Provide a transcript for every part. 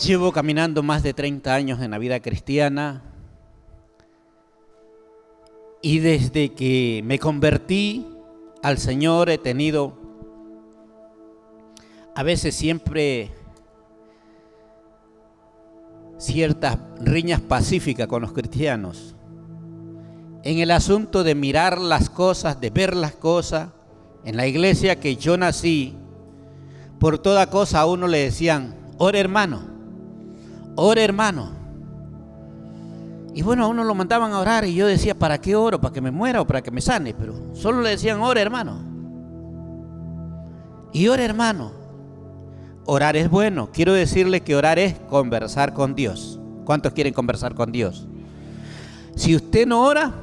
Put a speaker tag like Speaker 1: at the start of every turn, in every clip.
Speaker 1: Llevo caminando más de 30 años en la vida cristiana y desde que me convertí al Señor he tenido a veces siempre ciertas riñas pacíficas con los cristianos en el asunto de mirar las cosas, de ver las cosas. En la iglesia que yo nací, por toda cosa a uno le decían: ore hermano, ore hermano. Y bueno, a uno lo mandaban a orar y yo decía: ¿para qué oro? ¿Para que me muera o para que me sane? Pero solo le decían: ore hermano. Y ore hermano. Orar es bueno. Quiero decirle que orar es conversar con Dios. ¿Cuántos quieren conversar con Dios? Si usted no ora,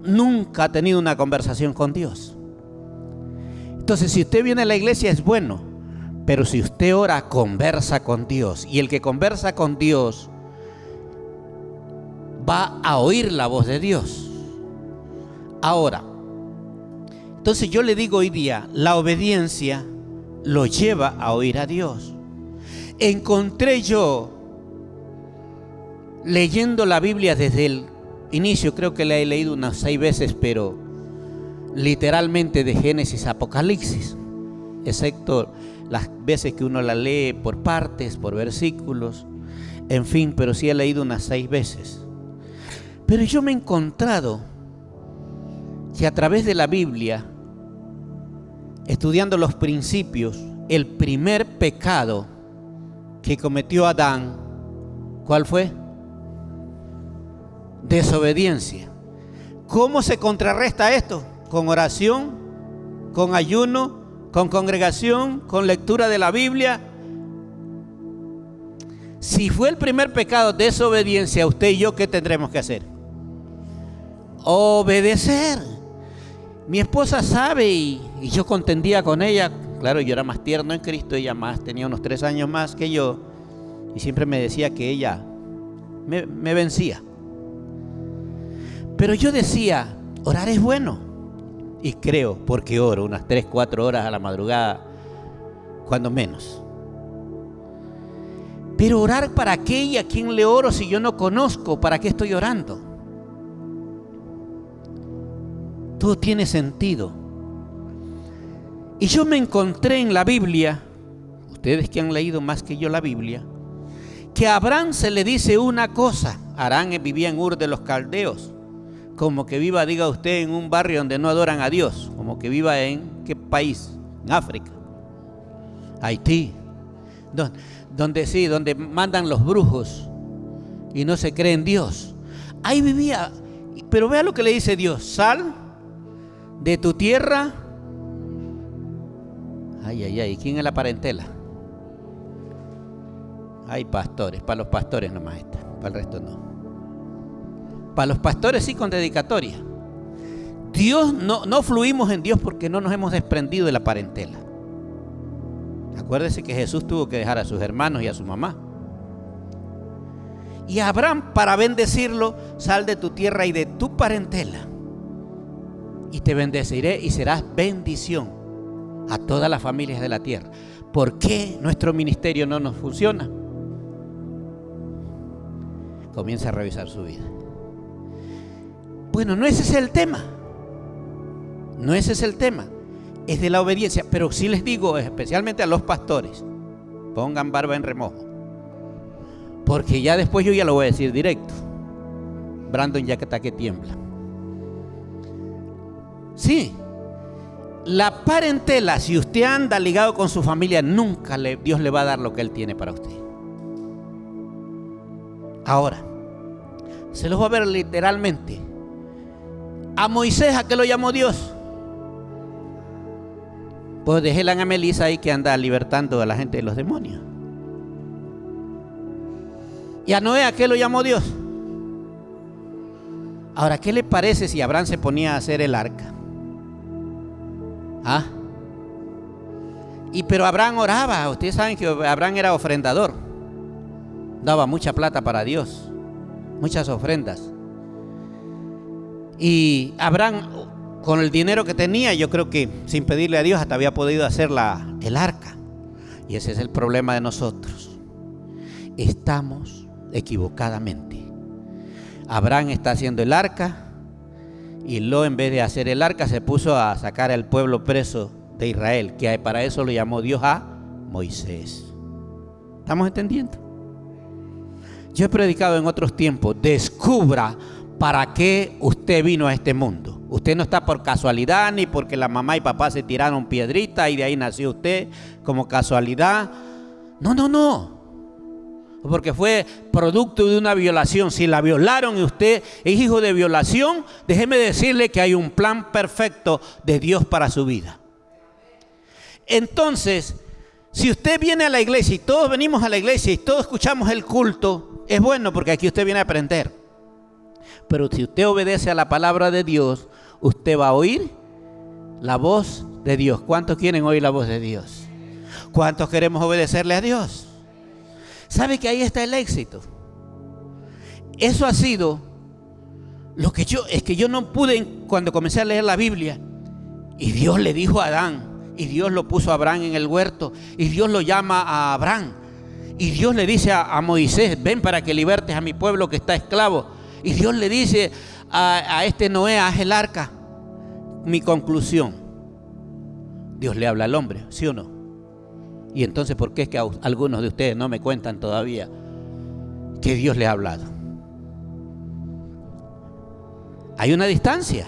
Speaker 1: nunca ha tenido una conversación con Dios. Entonces, si usted viene a la iglesia es bueno, pero si usted ora, conversa con Dios. Y el que conversa con Dios va a oír la voz de Dios. Ahora, entonces yo le digo hoy día, la obediencia lo lleva a oír a Dios. Encontré yo, leyendo la Biblia desde el inicio, creo que la he leído unas 6 veces, pero literalmente de Génesis a Apocalipsis, excepto las veces que uno la lee por partes, por versículos, en fin, pero sí he leído unas 6 veces. Pero yo me he encontrado que a través de la Biblia, estudiando los principios, el primer pecado que cometió Adán, ¿cuál fue? Desobediencia. ¿Cómo se contrarresta esto? Con oración, con ayuno, con congregación, con lectura de la Biblia. Si fue el primer pecado, desobediencia, usted y yo, ¿qué tendremos que hacer? Obedecer. Mi esposa sabe y yo contendía con ella. Claro, yo era más tierno en Cristo, ella tenía unos 3 años más que yo. Y siempre me decía que ella me vencía. Pero yo decía, orar es bueno. Y creo, porque oro unas 3, 4 horas a la madrugada, cuando menos. Pero orar, ¿para qué y a quién le oro si yo no conozco? ¿Para qué estoy orando? Todo tiene sentido. Y yo me encontré en la Biblia, ustedes que han leído más que yo la Biblia, que a Abraham se le dice una cosa. Abraham vivía en Ur de los Caldeos. Como que viva, diga usted, en un barrio donde no adoran a Dios. Como que viva en, ¿qué país? En África. Haití. Donde mandan los brujos y no se cree en Dios. Ahí vivía. Pero vea lo que le dice Dios: sal de tu tierra. Ay, ¿quién es la parentela? Hay pastores, para los pastores nomás está, para el resto no. Para los pastores sí, con dedicatoria. Dios, no fluimos en Dios porque no nos hemos desprendido de la parentela. Acuérdese que Jesús tuvo que dejar a sus hermanos y a su mamá. Y a Abraham, para bendecirlo, sal de tu tierra y de tu parentela, y te bendeciré y serás bendición a todas las familias de la tierra. ¿Por qué nuestro ministerio no nos funciona? Comienza a revisar su vida. Bueno, no ese es el tema. No ese es el tema. Es de la obediencia. Pero sí les digo, especialmente a los pastores, pongan barba en remojo. Porque ya después yo ya lo voy a decir directo. Brandon ya que está que tiembla. Sí. La parentela, si usted anda ligado con su familia, nunca Dios le va a dar lo que Él tiene para usted. Ahora, se los va a ver literalmente. A Moisés, ¿a qué lo llamó Dios? Pues déjenla a Melissa ahí que anda libertando a la gente de los demonios. ¿Y a Noé, a qué lo llamó Dios? Ahora, ¿qué le parece si Abraham se ponía a hacer el arca? ¿Ah? Pero Abraham oraba. Ustedes saben que Abraham era ofrendador. Daba mucha plata para Dios, muchas ofrendas. Y Abraham, con el dinero que tenía, yo creo que sin pedirle a Dios hasta había podido hacer el arca. Y ese es el problema de nosotros. Estamos equivocadamente. Abraham está haciendo el arca y Lot, en vez de hacer el arca, se puso a sacar al pueblo preso de Israel, que para eso lo llamó Dios a Moisés. ¿Estamos entendiendo? Yo he predicado en otros tiempos: descubra para qué usted vino a este mundo. Usted no está por casualidad, ni porque la mamá y papá se tiraron piedrita y de ahí nació usted como casualidad. No. Porque fue producto de una violación. Si la violaron y usted es hijo de violación, déjeme decirle que hay un plan perfecto de Dios para su vida. Entonces, si usted viene a la iglesia y todos venimos a la iglesia y todos escuchamos el culto, es bueno porque aquí usted viene a aprender. Pero si usted obedece a la palabra de Dios, usted va a oír la voz de Dios. ¿Cuántos quieren oír la voz de Dios? ¿Cuántos queremos obedecerle a Dios? ¿Sabe que ahí está el éxito? Eso ha sido lo que yo no pude cuando comencé a leer la Biblia. Y Dios le dijo a Adán, y Dios lo puso a Abraham en el huerto, y Dios lo llama a Abraham, y Dios le dice a Moisés: ven para que libertes a mi pueblo que está esclavo. Y Dios le dice a este Noé: haz el arca. Mi conclusión: Dios le habla al hombre, ¿sí o no? Y entonces, ¿por qué es que a algunos de ustedes no me cuentan todavía que Dios le ha hablado? Hay una distancia.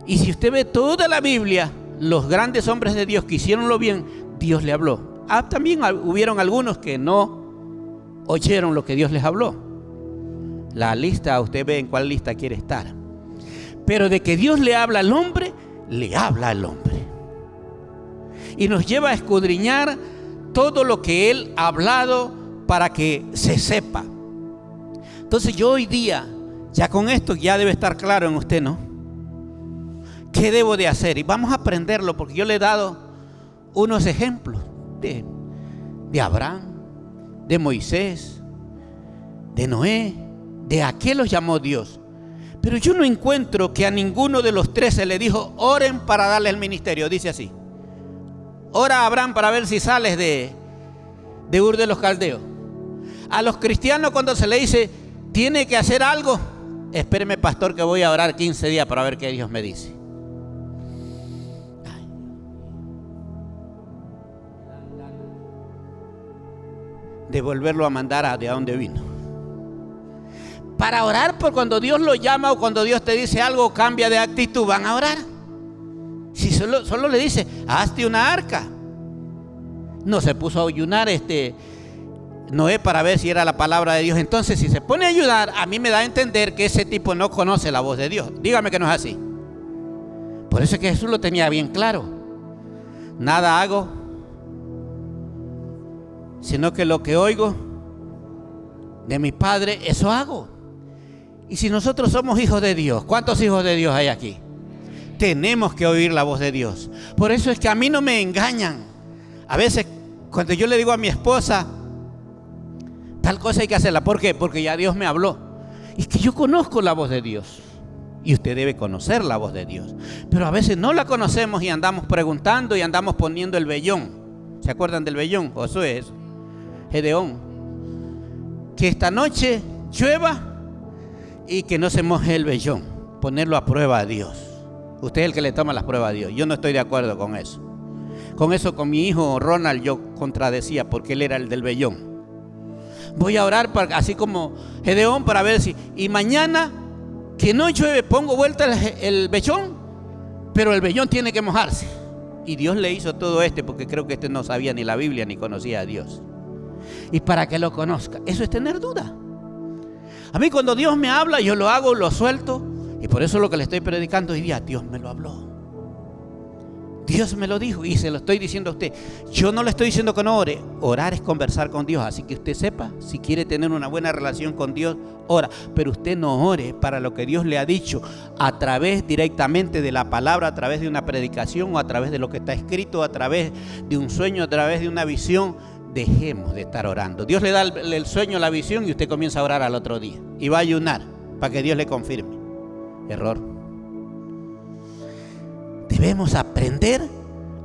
Speaker 1: Y si usted ve toda la Biblia, los grandes hombres de Dios que hicieronlo bien, Dios le habló. También hubieron algunos que no oyeron lo que Dios les habló. La lista, usted ve en cuál lista quiere estar. Pero de que Dios le habla al hombre, le habla al hombre. Y nos lleva a escudriñar todo lo que Él ha hablado para que se sepa. Entonces yo hoy día, ya con esto ya debe estar claro en usted, ¿no? ¿Qué debo de hacer? Y vamos a aprenderlo, porque yo le he dado unos ejemplos de Abraham, de Moisés, de Noé, de a qué los llamó Dios. Pero yo no encuentro que a ninguno de los tres se le dijo: oren para darle el ministerio. Dice así: ora a Abraham para ver si sales de Ur de los Caldeos. A los cristianos, cuando se le dice tiene que hacer algo, espéreme, pastor, que voy a orar 15 días para ver qué Dios me dice. De volverlo a mandar a de donde vino. Para orar por cuando Dios lo llama o cuando Dios te dice algo, cambia de actitud, van a orar. Si solo le dice: hazte una arca. No se puso a ayunar Noé para ver si era la palabra de Dios. Entonces, si se pone a ayudar, a mí me da a entender que ese tipo no conoce la voz de Dios. Dígame que no es así. Por eso es que Jesús lo tenía bien claro: nada hago, sino que lo que oigo de mi Padre, eso hago. Y si nosotros somos hijos de Dios, ¿cuántos hijos de Dios hay aquí? Tenemos que oír la voz de Dios. Por eso es que a mí no me engañan. A veces cuando yo le digo a mi esposa tal cosa hay que hacerla, ¿por qué? Porque ya Dios me habló. Y es que yo conozco la voz de Dios. Y usted debe conocer la voz de Dios. Pero a veces no la conocemos y andamos preguntando y andamos poniendo el vellón. ¿Se acuerdan del vellón? Josué, Gedeón. Que esta noche llueva y que no se moje el vellón. Ponerlo a prueba a Dios. Usted es el que le toma las pruebas a Dios. Yo no estoy de acuerdo con eso. Con mi hijo Ronald yo contradecía, porque él era el del vellón. Voy a orar así como Gedeón para ver si... Y mañana que no llueve, pongo vuelta el vellón, pero el vellón tiene que mojarse. Y Dios le hizo todo porque creo que no sabía ni la Biblia ni conocía a Dios. Y para que lo conozca, eso es tener duda. A mí cuando Dios me habla, yo lo hago, lo suelto. Y por eso lo que le estoy predicando hoy día, Dios me lo habló. Dios me lo dijo y se lo estoy diciendo a usted. Yo no le estoy diciendo que no ore. Orar es conversar con Dios. Así que usted sepa, si quiere tener una buena relación con Dios, ora. Pero usted no ore para lo que Dios le ha dicho a través directamente de la palabra, a través de una predicación o a través de lo que está escrito, a través de un sueño, a través de una visión. Dejemos de estar orando. Dios le da el sueño, la visión y usted comienza a orar al otro día. Y va a ayunar para que Dios le confirme. Error. Debemos aprender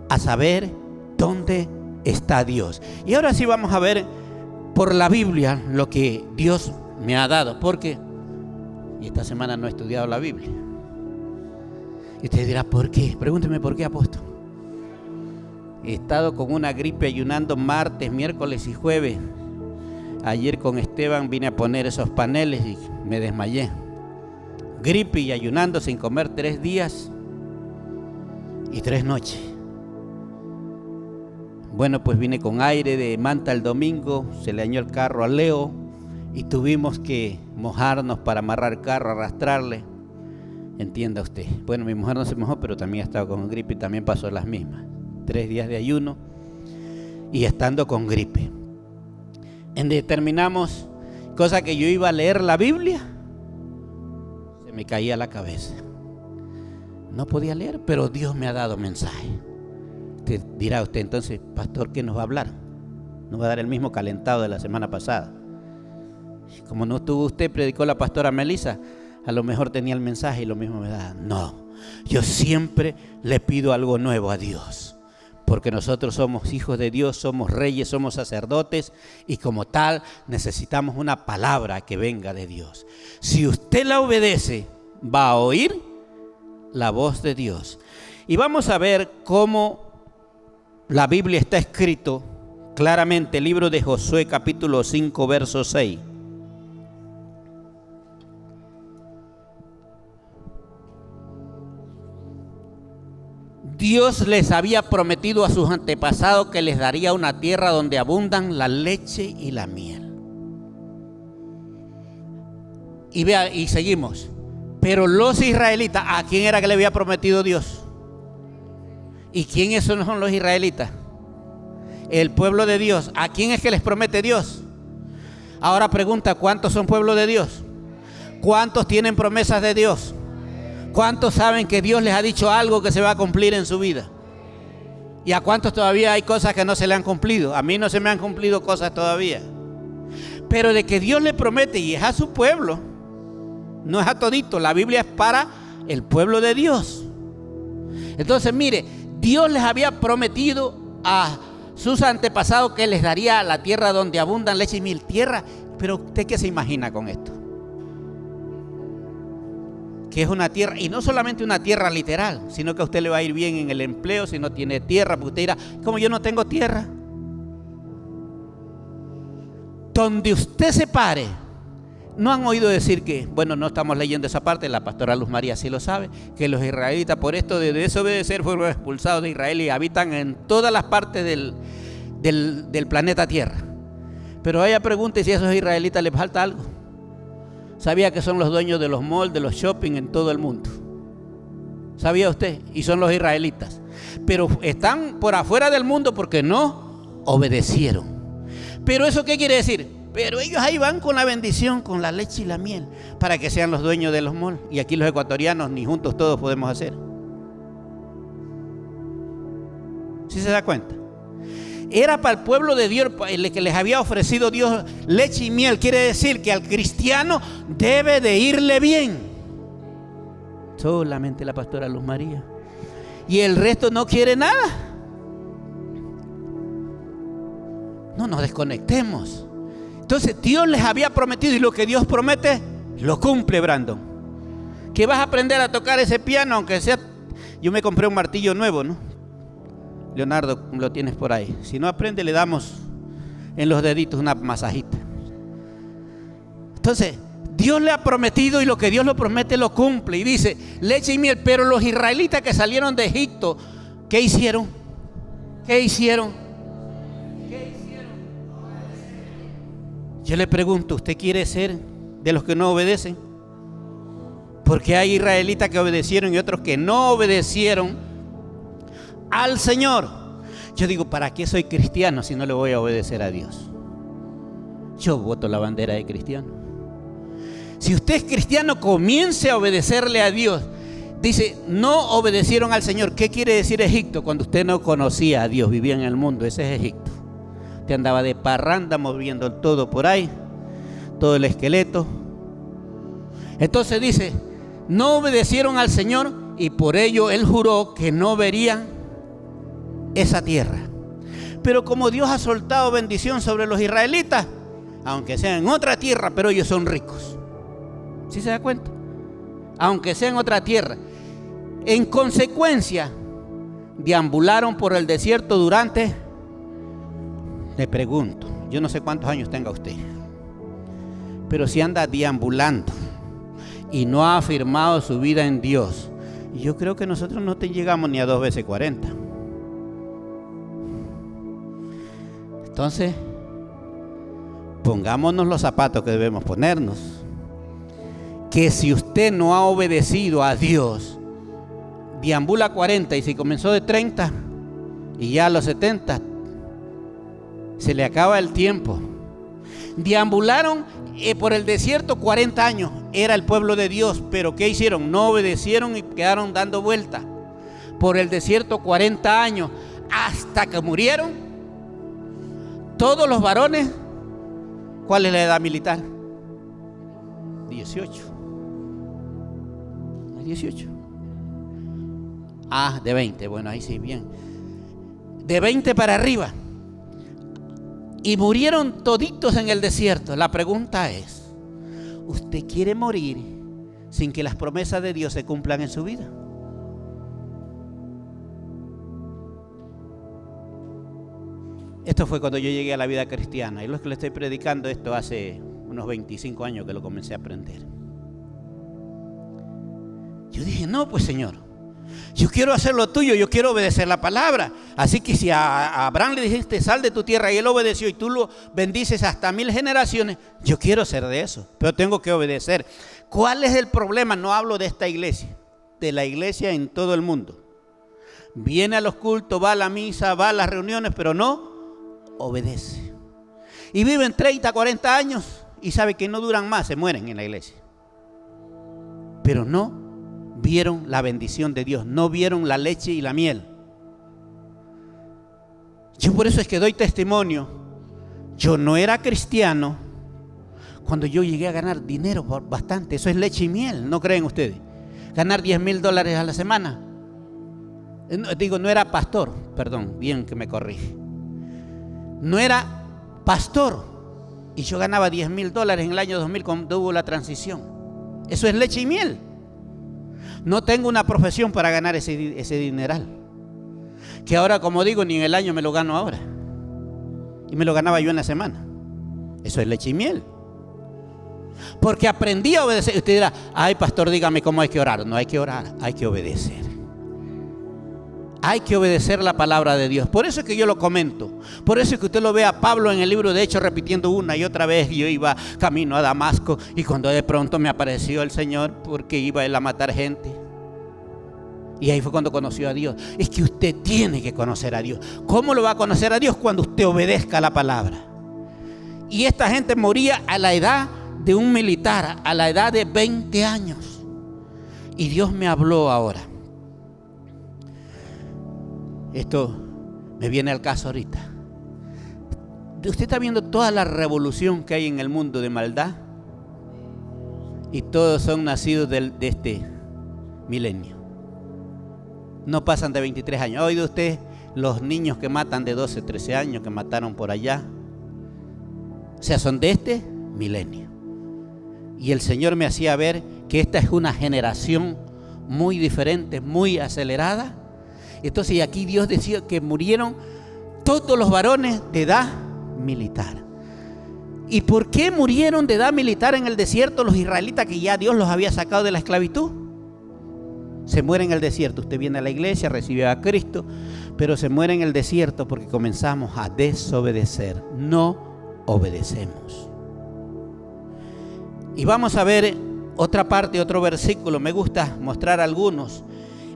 Speaker 1: a saber dónde está Dios. Y ahora sí vamos a ver por la Biblia lo que Dios me ha dado, porque esta semana no he estudiado la Biblia. Y usted dirá, ¿por qué? Pregúnteme por qué, apóstol. He estado con una gripe ayunando martes, miércoles y jueves. Ayer con Esteban vine a poner esos paneles y me desmayé. Gripe y ayunando sin comer 3 días y 3 noches. Bueno, pues vine con aire de Manta el domingo, se le dañó el carro a Leo y tuvimos que mojarnos para amarrar el carro, arrastrarle. Entienda usted. Bueno, mi mujer no se mojó, pero también ha estado con gripe y también pasó las mismas. 3 días de ayuno y estando con gripe. Determinamos, cosa que yo iba a leer la Biblia, se me caía la cabeza. No podía leer, pero Dios me ha dado mensaje. Te dirá usted, entonces, pastor, ¿qué nos va a hablar? Nos va a dar el mismo calentado de la semana pasada. Como no estuvo usted, predicó la pastora Melissa, a lo mejor tenía el mensaje y lo mismo me da. No, yo siempre le pido algo nuevo a Dios, porque nosotros somos hijos de Dios, somos reyes, somos sacerdotes y como tal necesitamos una palabra que venga de Dios. Si usted la obedece, va a oír la voz de Dios. Y vamos a ver cómo la Biblia está escrito claramente, el libro de Josué capítulo 5 verso 6. Dios les había prometido a sus antepasados que les daría una tierra donde abundan la leche y la miel. Y vea, y seguimos. Pero los israelitas, ¿a quién era que le había prometido Dios? ¿Y quiénes son los israelitas? El pueblo de Dios. ¿A quién es que les promete Dios? Ahora pregunta, ¿cuántos son pueblo de Dios? ¿Cuántos tienen promesas de Dios? ¿Cuántos saben que Dios les ha dicho algo que se va a cumplir en su vida? ¿Y a cuántos todavía hay cosas que no se le han cumplido? A mí no se me han cumplido cosas todavía. Pero de que Dios le promete y es a su pueblo, no es a todito. La Biblia es para el pueblo de Dios. Entonces mire, Dios les había prometido a sus antepasados que les daría la tierra donde abundan leche y miel. Tierra, pero ¿usted qué se imagina con esto? Que es una tierra, y no solamente una tierra literal, sino que a usted le va a ir bien en el empleo si no tiene tierra, porque usted dirá, como yo no tengo tierra. Donde usted se pare, no han oído decir que, bueno, no estamos leyendo esa parte, la pastora Luz María sí lo sabe, que los israelitas por esto de desobedecer fueron expulsados de Israel y habitan en todas las partes del planeta Tierra. Pero ella pregunta si a esos israelitas les falta algo. ¿Sabía que son los dueños de los malls, de los shopping en todo el mundo? ¿Sabía usted? Y son los israelitas. Pero están por afuera del mundo porque no obedecieron. ¿Pero eso qué quiere decir? Pero ellos ahí van con la bendición, con la leche y la miel, para que sean los dueños de los malls. Y aquí los ecuatorianos ni juntos todos podemos hacer. ¿Sí se da cuenta? Era para el pueblo de Dios el que les había ofrecido Dios leche y miel. Quiere decir que al cristiano debe de irle bien. Solamente la pastora Luz María. Y el resto no quiere nada. No nos desconectemos. Entonces Dios les había prometido y lo que Dios promete lo cumple, Brandon. Que vas a aprender a tocar ese piano, aunque sea... Yo me compré un martillo nuevo, ¿no? Leonardo, lo tienes por ahí. Si no aprende, le damos en los deditos una masajita. Entonces, Dios le ha prometido y lo que Dios lo promete lo cumple. Y dice, leche y miel. Pero los israelitas que salieron de Egipto, ¿qué hicieron? ¿Qué hicieron? ¿Qué hicieron? Yo le pregunto, ¿usted quiere ser de los que no obedecen? Porque hay israelitas que obedecieron y otros que no obedecieron al Señor. Yo digo, ¿para qué soy cristiano si no le voy a obedecer a Dios? Yo voto la bandera de cristiano. Si usted es cristiano, comience a obedecerle a Dios. Dice, no obedecieron al Señor. ¿Qué quiere decir Egipto? Cuando usted no conocía a Dios, vivía en el mundo. Ese es Egipto. Usted andaba de parranda, moviendo todo por ahí, todo el esqueleto. Entonces dice, no obedecieron al Señor y por ello Él juró que no verían esa tierra. Pero como Dios ha soltado bendición sobre los israelitas, aunque sean en otra tierra, pero ellos son ricos. ¿Sí se da cuenta? Aunque sea en otra tierra. En consecuencia, deambularon por el desierto durante, le pregunto, yo no sé cuántos años tenga usted, pero si anda deambulando y no ha afirmado su vida en Dios, yo creo que nosotros no te llegamos ni a 2 veces 40. Entonces, pongámonos los zapatos que debemos ponernos. Que si usted no ha obedecido a Dios, deambula 40, y si comenzó de 30 y ya a los 70 se le acaba el tiempo. Deambularon por el desierto 40 años, era el pueblo de Dios, pero ¿qué hicieron? No obedecieron y quedaron dando vueltas por el desierto 40 años hasta que murieron todos los varones. ¿Cuál es la edad militar? 18. 18. Ah, de 20, bueno, ahí sí, bien. De 20 para arriba. Y murieron toditos en el desierto. La pregunta es, ¿usted quiere morir sin que las promesas de Dios se cumplan en su vida? Esto fue cuando yo llegué a la vida cristiana, y lo que le estoy predicando esto hace unos 25 años que lo comencé a aprender. Yo dije, no, pues Señor, yo quiero hacer lo tuyo, yo quiero obedecer la palabra. Así que si a Abraham le dijiste, sal de tu tierra, y él obedeció, y tú lo bendices hasta 1000 generaciones, yo quiero ser de eso, pero tengo que obedecer. ¿Cuál es el problema? No hablo de esta iglesia, de la iglesia en todo el mundo. Viene a los cultos, va a la misa, va a las reuniones, pero no obedece. Y viven 30, 40 años y sabe que no duran más, se mueren en la iglesia. Pero no vieron la bendición de Dios, no vieron la leche y la miel. Yo por eso es que doy testimonio. Yo no era cristiano cuando yo llegué a ganar dinero bastante. Eso es leche y miel, ¿no creen ustedes? Ganar $10,000 a la semana. Digo, no era pastor, perdón, bien que me corrige. No era pastor y yo ganaba $10,000 en el año 2000 cuando hubo la transición. Eso es leche y miel. No tengo una profesión para ganar ese dineral, que ahora, como digo, ni en el año me lo gano ahora, y me lo ganaba yo en la semana. Eso es leche y miel, porque aprendí a obedecer. Usted dirá, ay pastor, dígame cómo hay que orar. No hay que orar, hay que obedecer. Hay que obedecer la palabra de Dios. Por eso es que yo lo comento. Por eso es que usted lo ve a Pablo en el libro de Hechos repitiendo una y otra vez. Yo iba camino a Damasco y cuando de pronto me apareció el Señor, porque iba él a matar gente. Y ahí fue cuando conoció a Dios. Es que usted tiene que conocer a Dios. ¿Cómo lo va a conocer a Dios? Cuando usted obedezca la palabra. Y esta gente moría a la edad de un militar, a la edad de 20 años. Y Dios me habló ahora. Esto me viene al caso ahorita. Usted está viendo toda la revolución que hay en el mundo de maldad, y todos son nacidos de este milenio. No pasan de 23 años. ¿Ha oído usted los niños que matan de 12, 13 años que mataron por allá? O sea, son de este milenio. Y el Señor me hacía ver que esta es una generación muy diferente, muy acelerada. Entonces aquí Dios decía que murieron todos los varones de edad militar. ¿Y por qué murieron de edad militar en el desierto los israelitas, que ya Dios los había sacado de la esclavitud? Se muere en el desierto. Usted viene a la iglesia, recibe a Cristo, pero se muere en el desierto porque comenzamos a desobedecer. No obedecemos. Y vamos a ver otra parte, otro versículo. Me gusta mostrar algunos.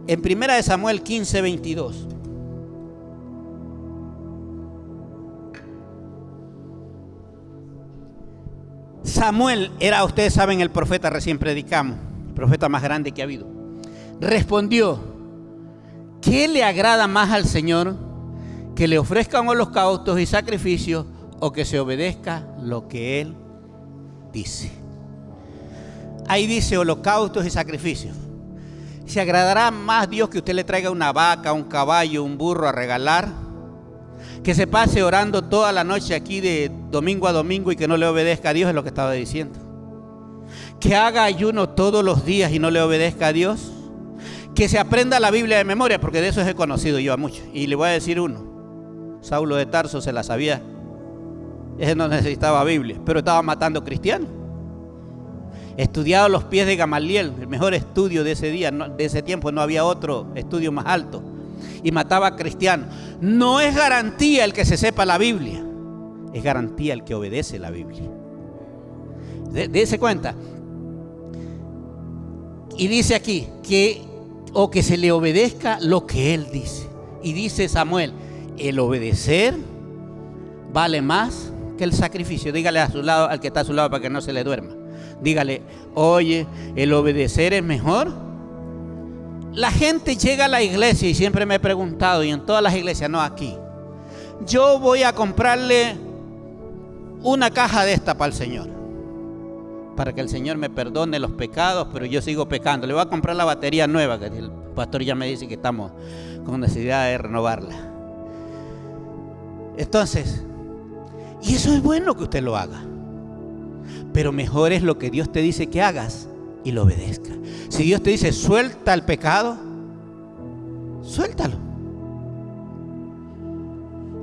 Speaker 1: En 1 Samuel 15, 22. Samuel era, ustedes saben, el profeta, recién predicamos, el profeta más grande que ha habido. Respondió, ¿qué le agrada más al Señor? ¿Que le ofrezcan holocaustos y sacrificios o que se obedezca lo que Él dice? Ahí dice holocaustos y sacrificios. ¿Se agradará más Dios que usted le traiga una vaca, un caballo, un burro a regalar? Que se pase orando toda la noche aquí de domingo a domingo y que no le obedezca a Dios, es lo que estaba diciendo. Que haga ayuno todos los días y no le obedezca a Dios. Que se aprenda la Biblia de memoria, porque de eso he conocido yo a muchos. Y le voy a decir uno. Saulo de Tarso se la sabía. Ese no necesitaba Biblia, pero estaba matando cristianos. Estudiado a los pies de Gamaliel, el mejor estudio de ese día, de ese tiempo, no había otro estudio más alto. Y mataba a cristianos. No es garantía el que se sepa la Biblia, es garantía el que obedece la Biblia. Dése cuenta. Y dice aquí que se le obedezca lo que él dice. Y dice Samuel, el obedecer vale más que el sacrificio. Dígale a su lado, al que está a su lado, para que no se le duerma. Dígale, oye, el obedecer es mejor. La gente llega a la iglesia y siempre me he preguntado, y en todas las iglesias, no aquí. Yo voy a comprarle una caja de esta para el Señor, para que el Señor me perdone los pecados, pero yo sigo pecando. Le voy a comprar la batería nueva, que el pastor ya me dice que estamos con necesidad de renovarla. Entonces, y eso es bueno que usted lo haga, pero mejor es lo que Dios te dice que hagas y lo obedezca. Si Dios te dice suelta el pecado, suéltalo.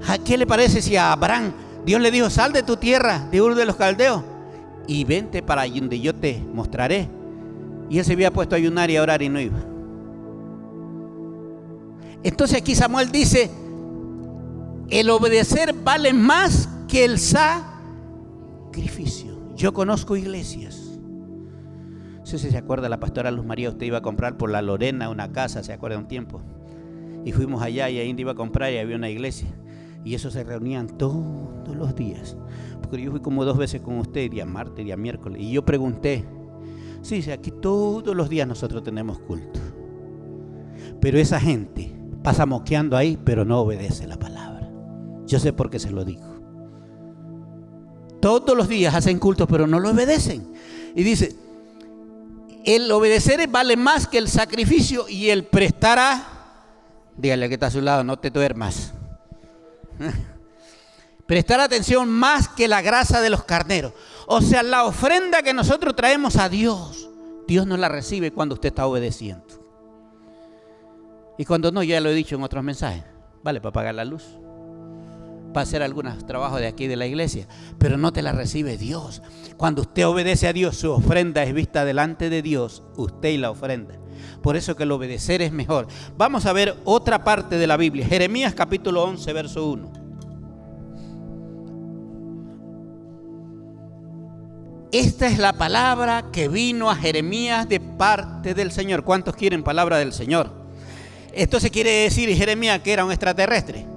Speaker 1: ¿A qué le parece si a Abraham Dios le dijo, sal de tu tierra, de Ur de los Caldeos, y vente para donde yo te mostraré? Y él se había puesto a ayunar y a orar y no iba. Entonces aquí Samuel dice, el obedecer vale más que el sacrificio. Yo conozco iglesias. No sé si se acuerda, la pastora Luz María, usted iba a comprar por la Lorena una casa, se acuerda un tiempo. Y fuimos allá y ahí iba a comprar y había una iglesia. Y eso se reunían todos los días. Porque yo fui como 2 veces con usted, día martes, día miércoles. Y yo pregunté, sí, aquí todos los días nosotros tenemos culto. Pero esa gente pasa moqueando ahí, pero no obedece la palabra. Yo sé por qué se lo digo. Todos los días hacen culto, pero no lo obedecen. Y dice, el obedecer vale más que el sacrificio y el prestar a... Dígale al que está a su lado, no te duermas. Prestar atención más que la grasa de los carneros. O sea, la ofrenda que nosotros traemos a Dios, Dios no la recibe cuando usted está obedeciendo. Y cuando no, ya lo he dicho en otros mensajes, vale para pagar la luz, para hacer algunos trabajos de aquí de la iglesia, pero no te la recibe Dios. Cuando usted obedece a Dios, su ofrenda es vista delante de Dios, usted y la ofrenda. Por eso que el obedecer es mejor. Vamos a ver otra parte de la Biblia, Jeremías capítulo 11, verso 1. Esta es la palabra que vino a Jeremías de parte del Señor. ¿Cuántos quieren palabra del Señor? Esto se quiere decir, Jeremías, que era un extraterrestre.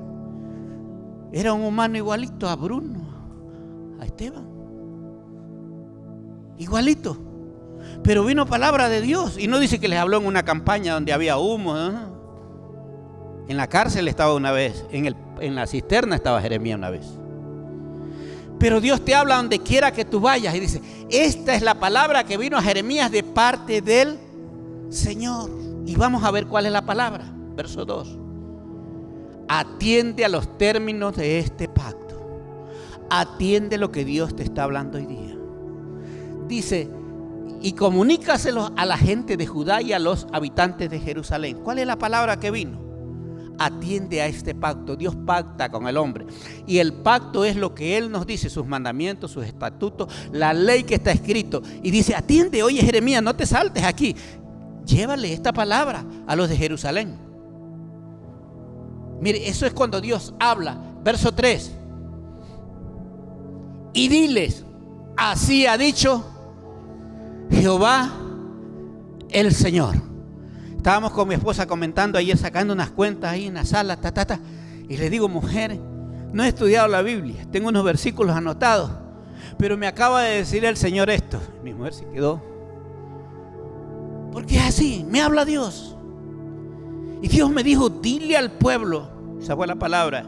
Speaker 1: Era un humano igualito a Bruno, a Esteban. Igualito. Pero vino palabra de Dios. Y no dice que les habló en una campaña donde había humo, ¿no? En la cárcel estaba una vez. En la cisterna estaba Jeremías una vez. Pero Dios te habla donde quiera que tú vayas. Y dice, esta es la palabra que vino a Jeremías de parte del Señor. Y vamos a ver cuál es la palabra. Verso 2. Atiende a los términos de este pacto. Atiende lo que Dios te está hablando hoy día. Dice, y comunícaselos a la gente de Judá y a los habitantes de Jerusalén. ¿Cuál es la palabra que vino? Atiende a este pacto. Dios pacta con el hombre. Y el pacto es lo que Él nos dice, sus mandamientos, sus estatutos, la ley que está escrito. Y dice, atiende, oye Jeremías, no te saltes aquí. Llévale esta palabra a los de Jerusalén. Mire, eso es cuando Dios habla. Verso 3. Y diles, así ha dicho Jehová el Señor. Estábamos con mi esposa comentando ayer, sacando unas cuentas ahí en la sala, y le digo, mujer, no he estudiado la Biblia, tengo unos versículos anotados, pero me acaba de decir el Señor esto. Mi mujer se quedó, porque es así, me habla Dios. Y Dios me dijo, dile al pueblo, esa fue la palabra,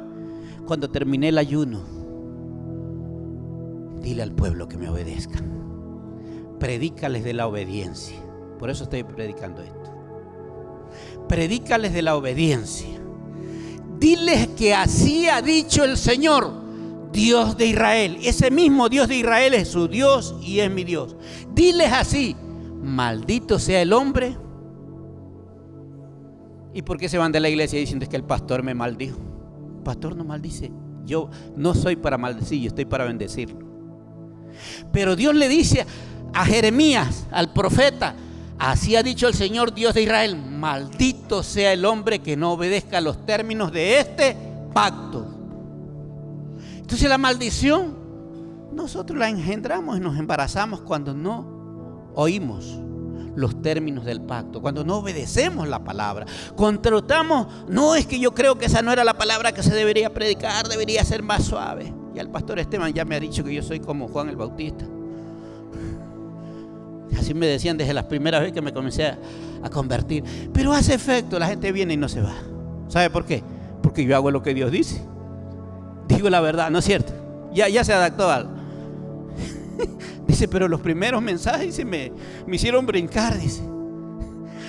Speaker 1: cuando terminé el ayuno, dile al pueblo que me obedezcan. Predícales de la obediencia. Por eso estoy predicando esto. Predícales de la obediencia. diles que así ha dicho el Señor, Dios de Israel. Ese mismo Dios de Israel es su Dios y es mi Dios. Diles así: maldito sea el hombre. ¿Y por qué se van de la iglesia diciendo es que el pastor me maldijo? El pastor no maldice. Yo no soy para maldecir, yo estoy para bendecirlo. Pero Dios le dice a Jeremías, al profeta: así ha dicho el Señor Dios de Israel, maldito sea el hombre que no obedezca los términos de este pacto. Entonces la maldición nosotros la engendramos y nos embarazamos cuando no oímos los términos del pacto, cuando no obedecemos la palabra, cuando tratamos, no, es que yo creo que esa no era la palabra que se debería predicar, debería ser más suave. Y el pastor Esteban ya me ha dicho que yo soy como Juan el Bautista. Así me decían desde las primeras veces que me comencé a convertir. Pero hace efecto, la gente viene y no se va. ¿Sabe por qué? Porque yo hago lo que Dios dice. Digo la verdad, ¿no es cierto? Ya se adaptó al... Dice, pero los primeros mensajes me hicieron brincar, dice.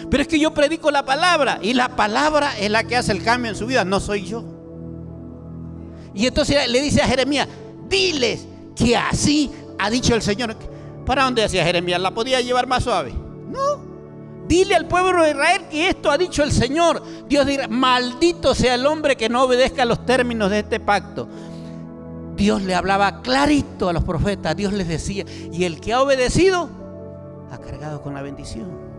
Speaker 1: Pero es que yo predico la palabra y la palabra es la que hace el cambio en su vida, no soy yo. Y entonces le dice a Jeremías: diles que así ha dicho el Señor. ¿Para dónde hacía Jeremías? ¿La podía llevar más suave? No. Dile al pueblo de Israel que esto ha dicho el Señor, Dios de Israel: maldito sea el hombre que no obedezca los términos de este pacto. Dios le hablaba clarito a los profetas. Dios les decía: y el que ha obedecido ha cargado con la bendición.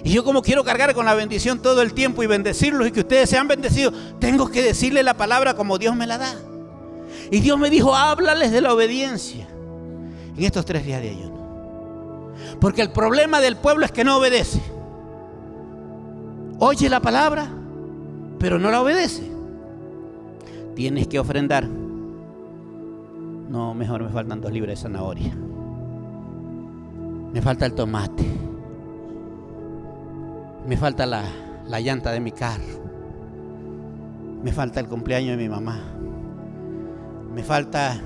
Speaker 1: Y yo, como quiero cargar con la bendición todo el tiempo y bendecirlos y que ustedes sean bendecidos, tengo que decirle la palabra como Dios me la da. Y Dios me dijo: háblales de la obediencia en estos 3 días de ayuno. Porque el problema del pueblo es que no obedece. Oye la palabra, pero no la obedece. Tienes que ofrendar. No, mejor me faltan 2 libras de zanahoria. Me falta el tomate. Me falta la llanta de mi carro. Me falta el cumpleaños de mi mamá. Me falta...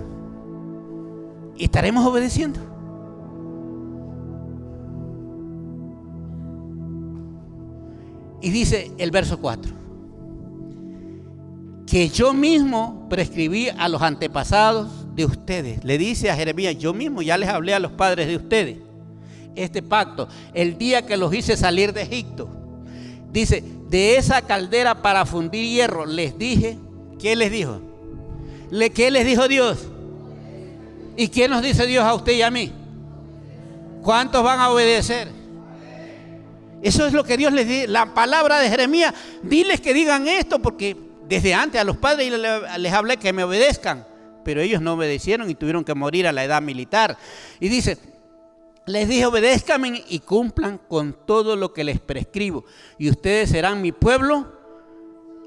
Speaker 1: ¿Y estaremos obedeciendo? Y dice el verso 4: que yo mismo prescribí a los antepasados de ustedes. Le dice a Jeremías: yo mismo ya les hablé a los padres de ustedes este pacto, el día que los hice salir de Egipto. Dice: de esa caldera para fundir hierro les dije. ¿Qué les dijo? ¿Qué les dijo Dios? ¿Y qué nos dice Dios a usted y a mí? ¿Cuántos van a obedecer? Eso es lo que Dios les dice. La palabra de Jeremías: diles que digan esto, porque desde antes a los padres les hablé que me obedezcan, pero ellos no obedecieron y tuvieron que morir a la edad militar. Y dice: les dije, obedézcanme y cumplan con todo lo que les prescribo, y ustedes serán mi pueblo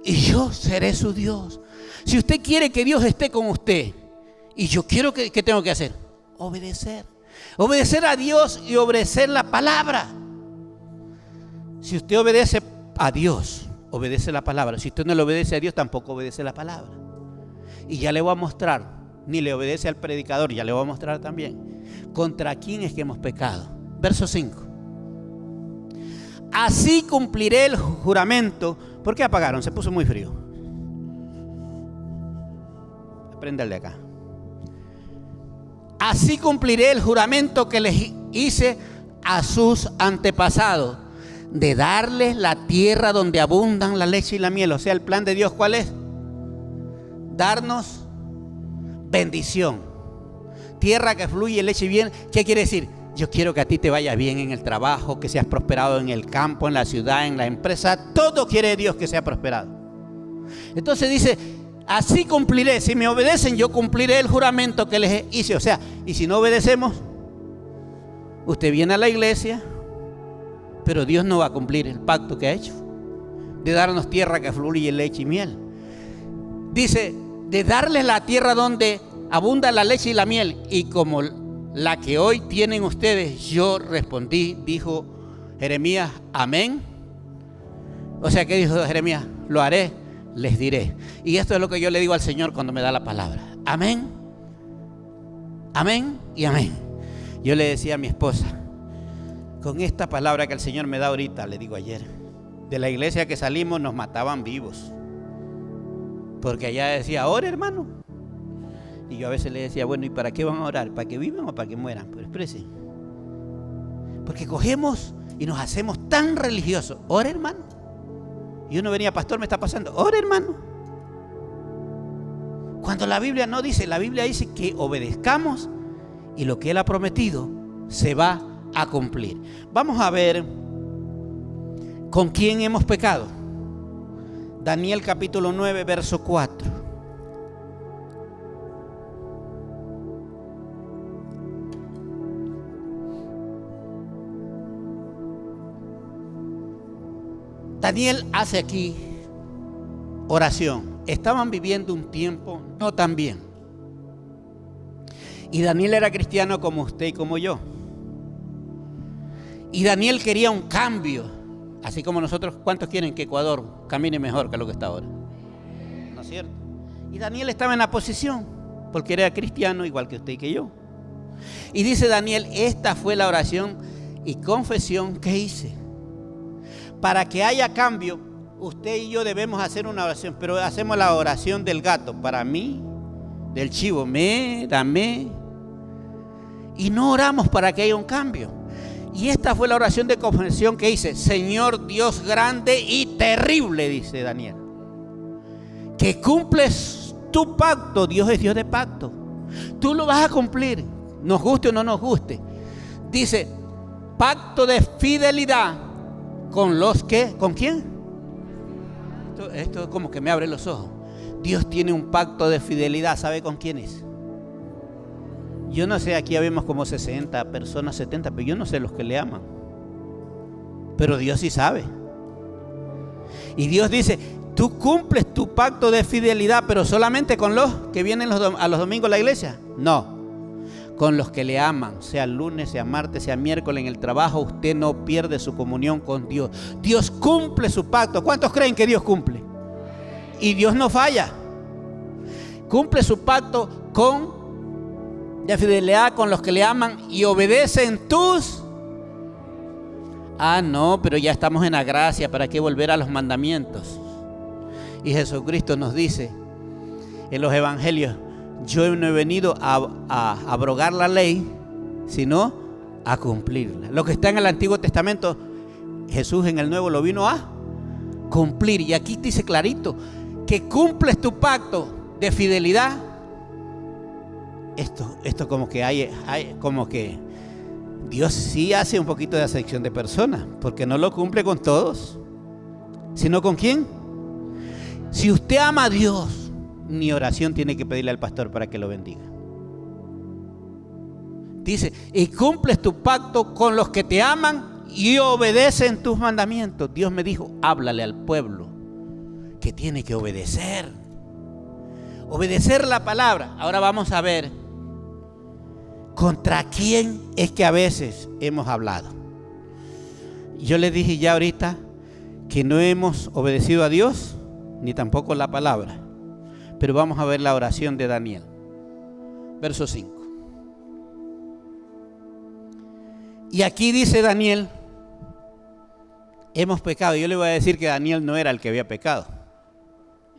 Speaker 1: y yo seré su Dios. Si usted quiere que Dios esté con usted, y yo quiero ¿qué tengo que hacer? Obedecer. Obedecer a Dios y obedecer la palabra. Si usted obedece a Dios, obedece la palabra. Si usted no le obedece a Dios, tampoco obedece la palabra. Y ya le voy a mostrar, ni le obedece al predicador, ya le voy a mostrar también contra quién es que hemos pecado. Verso 5: así cumpliré el juramento. ¿Por qué apagaron? Se puso muy frío. Aprenda el de acá. Así cumpliré el juramento que les hice a sus antepasados, de darles la tierra donde abundan la leche y la miel. O sea, el plan de Dios, ¿cuál es? Darnos bendición, tierra que fluye leche y miel. ¿Qué quiere decir? Yo quiero que a ti te vaya bien en el trabajo, que seas prosperado en el campo, en la ciudad, en la empresa. Todo quiere Dios que sea prosperado. Entonces dice: así cumpliré. Si me obedecen, yo cumpliré el juramento que les hice. O sea, y si no obedecemos, usted viene a la iglesia, pero Dios no va a cumplir el pacto que ha hecho de darnos tierra que fluye leche y miel. Dice: de darles la tierra donde abunda la leche y la miel, y como la que hoy tienen ustedes. Yo respondí, dijo Jeremías: amén. O sea, ¿qué dijo Jeremías? Lo haré, les diré. Y esto es lo que yo le digo al Señor cuando me da la palabra: amén, amén y amén. Yo le decía a mi esposa, con esta palabra que el Señor me da ahorita, le digo ayer, de la iglesia que salimos nos mataban vivos. Porque allá decía, ora hermano. Y yo a veces le decía, bueno, ¿y para qué van a orar? ¿Para que vivan o para que mueran? Pero expresen. Porque cogemos y nos hacemos tan religiosos. Ora hermano. Y uno venía, pastor, me está pasando. Ora hermano. Cuando la Biblia no dice, la Biblia dice que obedezcamos y lo que Él ha prometido se va a cumplir. Vamos a ver con quién hemos pecado. Daniel capítulo 9, verso 4. Daniel hace aquí oración. Estaban viviendo un tiempo no tan bien. Y Daniel era cristiano como usted y como yo. Y Daniel quería un cambio. Así como nosotros, ¿cuántos quieren que Ecuador camine mejor que lo que está ahora? ¿No es cierto? Y Daniel estaba en la posición, porque era cristiano igual que usted y que yo. Y dice Daniel, esta fue la oración y confesión que hice. Para que haya cambio, usted y yo debemos hacer una oración, pero hacemos la oración del gato, para mí, del chivo, dame. Y no oramos para que haya un cambio. Y esta fue la oración de confesión que hice. Señor Dios grande y terrible, dice Daniel, que cumples tu pacto. Dios es Dios de pacto. Tú lo vas a cumplir, nos guste o no nos guste. Dice, pacto de fidelidad con los que, ¿con quién? Esto como que me abre los ojos. Dios tiene un pacto de fidelidad, ¿sabe con quién es? Yo no sé, aquí habemos como 60 personas, 70, pero yo no sé los que le aman. Pero Dios sí sabe. Y Dios dice, tú cumples tu pacto de fidelidad, pero solamente con los que vienen a los domingos a la iglesia. No, con los que le aman, sea lunes, sea martes, sea miércoles en el trabajo, usted no pierde su comunión con Dios. Dios cumple su pacto. ¿Cuántos creen que Dios cumple? Y Dios no falla. Cumple su pacto de fidelidad con los que le aman y obedecen tus... no, pero ya estamos en la gracia, ¿para qué volver a los mandamientos? Y Jesucristo nos dice en los evangelios, yo no he venido a abrogar la ley, sino a cumplirla. Lo que está en el Antiguo Testamento, Jesús en el Nuevo lo vino a cumplir. Y aquí dice clarito, que cumples tu pacto de fidelidad. Esto como que hay como que Dios sí hace un poquito de acepción de personas, porque no lo cumple con todos, sino con quién. Si usted ama a Dios, ni oración tiene que pedirle al pastor para que lo bendiga. Dice, y cumples tu pacto con los que te aman y obedecen tus mandamientos. Dios me dijo, háblale al pueblo que tiene que obedecer la palabra. Ahora vamos a ver contra quién es que a veces hemos hablado. Yo les dije ya ahorita que no hemos obedecido a Dios ni tampoco la palabra, pero vamos a ver la oración de Daniel, verso 5. Y aquí dice Daniel, hemos pecado. Yo le voy a decir que Daniel no era el que había pecado,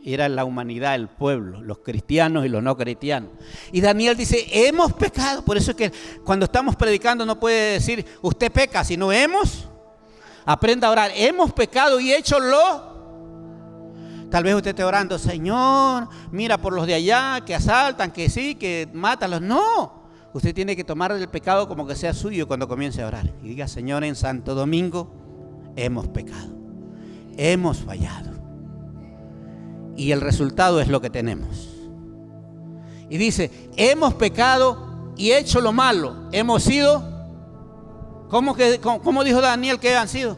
Speaker 1: era la humanidad, el pueblo, los cristianos y los no cristianos. Y Daniel dice, hemos pecado. Por eso es que cuando estamos predicando no puede decir, usted peca, sino aprenda a orar. Hemos pecado y hecho lo. Tal vez usted esté orando, Señor, mira por los de allá, que asaltan, que sí, que mátalos. No, usted tiene que tomar el pecado como que sea suyo cuando comience a orar. Y diga, Señor, en Santo Domingo hemos pecado, hemos fallado. Y el resultado es lo que tenemos. Y dice, hemos pecado y hecho lo malo. Hemos sido, ¿cómo dijo Daniel que han sido?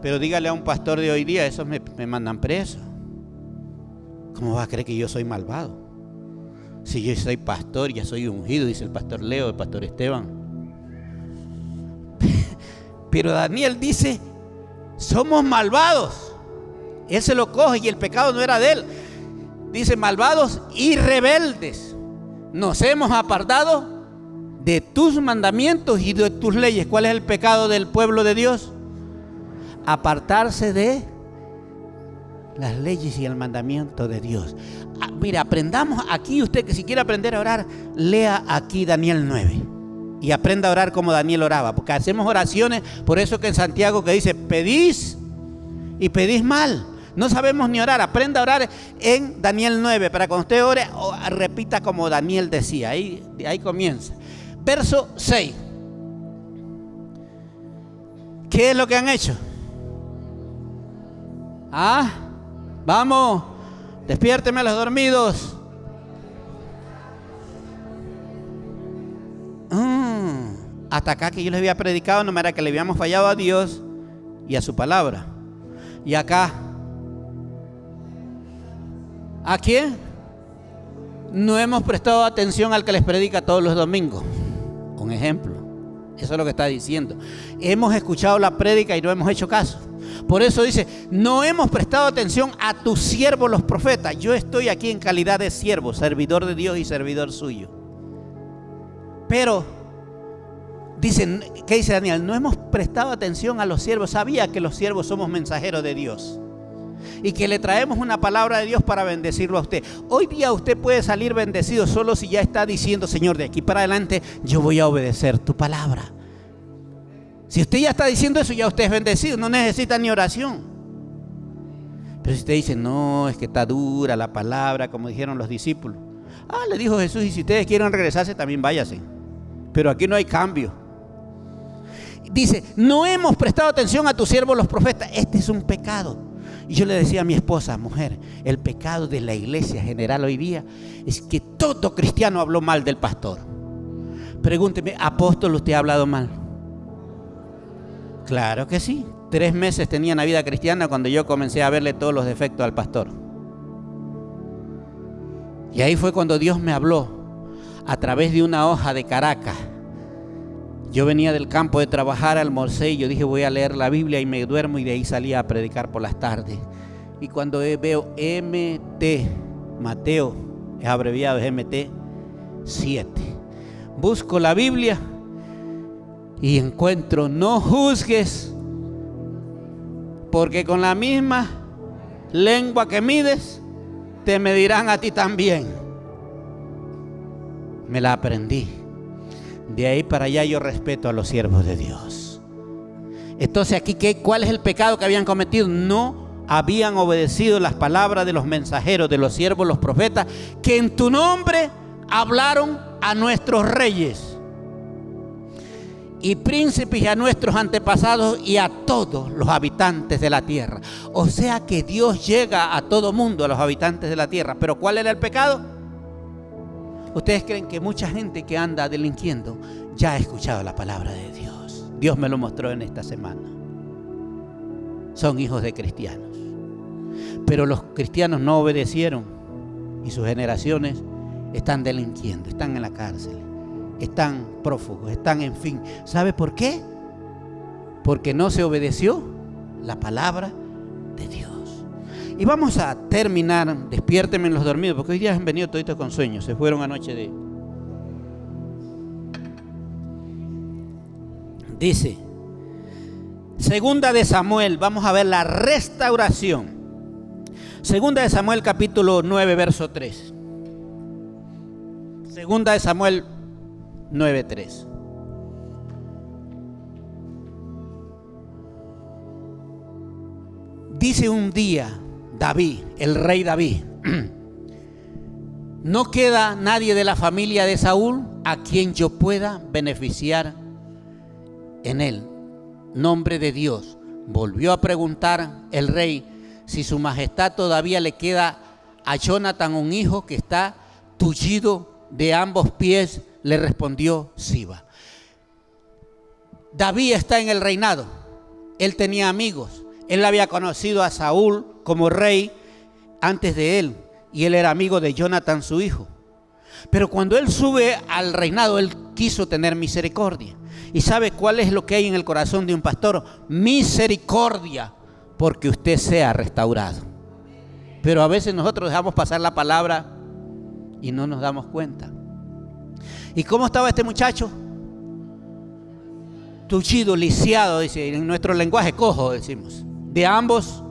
Speaker 1: Pero dígale a un pastor de hoy día, esos me mandan preso. ¿Cómo va a creer que yo soy malvado? Si yo soy pastor, ya soy ungido, dice el pastor Leo, el pastor Esteban. Pero Daniel dice, somos malvados. Él se lo coge y el pecado no era de él. Dice, malvados y rebeldes, nos hemos apartado de tus mandamientos y de tus leyes. ¿Cuál es el pecado del pueblo de Dios? Apartarse de las leyes y el mandamiento de Dios. Mira, aprendamos aquí, usted que si quiere aprender a orar, lea aquí Daniel 9 y aprenda a orar como Daniel oraba, porque hacemos oraciones, por eso que en Santiago que dice, pedís y pedís mal. No sabemos ni orar. Aprenda a orar en Daniel 9 para cuando usted ore, repita como Daniel decía. Ahí comienza. Verso 6. ¿Qué es lo que han hecho? Vamos, despiérteme a los dormidos. Hasta acá que yo les había predicado, no era que le habíamos fallado a Dios y a su palabra. Y acá, ¿a quién? No hemos prestado atención al que les predica todos los domingos. Un ejemplo. Eso es lo que está diciendo. Hemos escuchado la prédica y no hemos hecho caso. Por eso dice, no hemos prestado atención a tus siervos los profetas. Yo estoy aquí en calidad de siervo, servidor de Dios y servidor suyo. Pero, dicen, ¿qué dice Daniel? No hemos prestado atención a los siervos. Sabía que los siervos somos mensajeros de Dios y que le traemos una palabra de Dios para bendecirlo a usted. Hoy día usted puede salir bendecido solo si ya está diciendo, Señor, de aquí para adelante yo voy a obedecer tu palabra. Si usted ya está diciendo eso, ya usted es bendecido, no necesita ni oración. Pero si usted dice, no, es que está dura la palabra, como dijeron los discípulos. Le dijo Jesús, y si ustedes quieren regresarse, también váyase. Pero aquí no hay cambio. Dice, no hemos prestado atención a tus siervos los profetas. Este es un pecado. Y yo le decía a mi esposa, mujer, el pecado de la iglesia general hoy día es que todo cristiano habló mal del pastor. Pregúnteme, apóstol, ¿usted ha hablado mal? Claro que sí. 3 meses tenía una vida cristiana cuando yo comencé a verle todos los defectos al pastor. Y ahí fue cuando Dios me habló a través de una hoja de Caracas. Yo venía del campo de trabajar, almorcé y yo dije voy a leer la Biblia y me duermo y de ahí salía a predicar por las tardes. Y cuando veo MT, Mateo, es abreviado, es MT 7. Busco la Biblia y encuentro, no juzgues, porque con la misma lengua que mides, te medirán a ti también. Me la aprendí. De ahí para allá yo respeto a los siervos de Dios. Entonces aquí, ¿cuál es el pecado que habían cometido? No habían obedecido las palabras de los mensajeros, de los siervos, los profetas, que en tu nombre hablaron a nuestros reyes y príncipes y a nuestros antepasados y a todos los habitantes de la tierra. O sea que Dios llega a todo mundo, a los habitantes de la tierra. ¿Pero cuál era el pecado? ¿Ustedes creen que mucha gente que anda delinquiendo ya ha escuchado la palabra de Dios? Dios me lo mostró en esta semana. Son hijos de cristianos. Pero los cristianos no obedecieron y sus generaciones están delinquiendo, están en la cárcel, están prófugos, están en fin. ¿Sabe por qué? Porque no se obedeció la palabra de Dios. Y vamos a terminar, despiértenme los dormidos, porque hoy día han venido toditos con sueños, se fueron anoche de... Dice, Segunda de Samuel, vamos a ver la restauración. Segunda de Samuel capítulo 9, verso 3. Segunda de Samuel 9, 3. Dice un día David, el rey David, no queda nadie de la familia de Saúl a quien yo pueda beneficiar en el nombre de Dios. Volvió a preguntar el rey si su majestad todavía le queda a Jonathan un hijo que está tullido de ambos pies. Le respondió Siba. David está en el reinado. Él tenía amigos. Él había conocido a Saúl como rey antes de él y él era amigo de Jonathan, su hijo. Pero cuando él sube al reinado, él quiso tener misericordia. ¿Y sabe cuál es lo que hay en el corazón de un pastor? Misericordia, porque usted sea restaurado. Pero a veces nosotros dejamos pasar la palabra y no nos damos cuenta. ¿Y cómo estaba este muchacho? Tullido, lisiado, dice en nuestro lenguaje, cojo, decimos, de ambos